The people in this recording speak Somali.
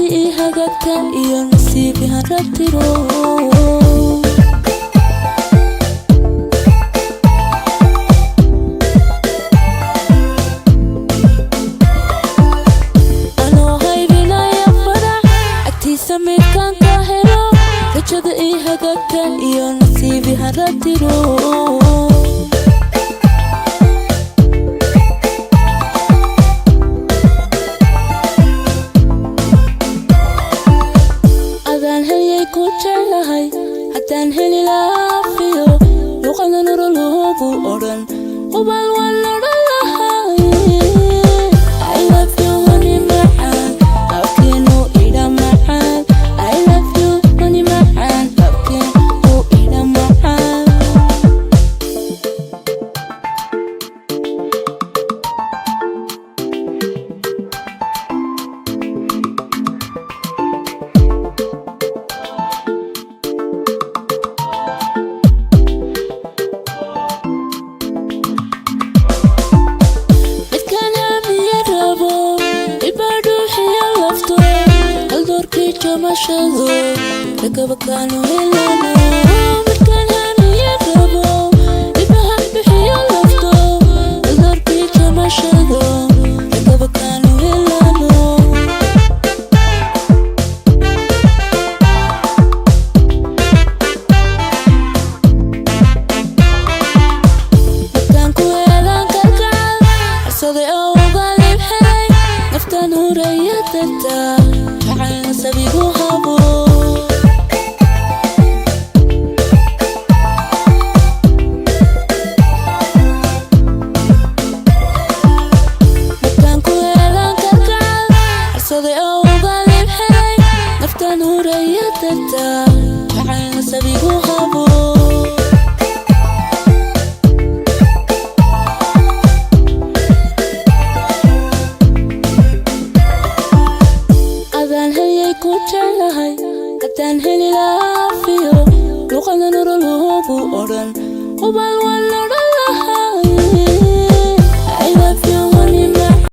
rajadii hagaagta iyo nasiibi harabtiro anoo haybinaya farax agtiisa midkaan ka helo rajadii hagaagta iyo nasiibi harabtiro haddaan heli laafiyo luqada nololoogu odhan qubal waan odhan lahay I love you honey macaan habkeenu ila macaan I love you honey macaan habkeenu ila macaan ركبكانو هلانو مركان هاني يربو إبهان بحيو لفتو الدربي جمشدو ركبكانو هلانو مركان كويلان كالكال عرصدي أو غالب حي نفتان هورية تتا عين سبيبو هابو عين سبيبو هابو أذان هيي كوتشالهاي قدان هلي لافيو لقنا نور الهوبو أوران قبال وان نور اللهاي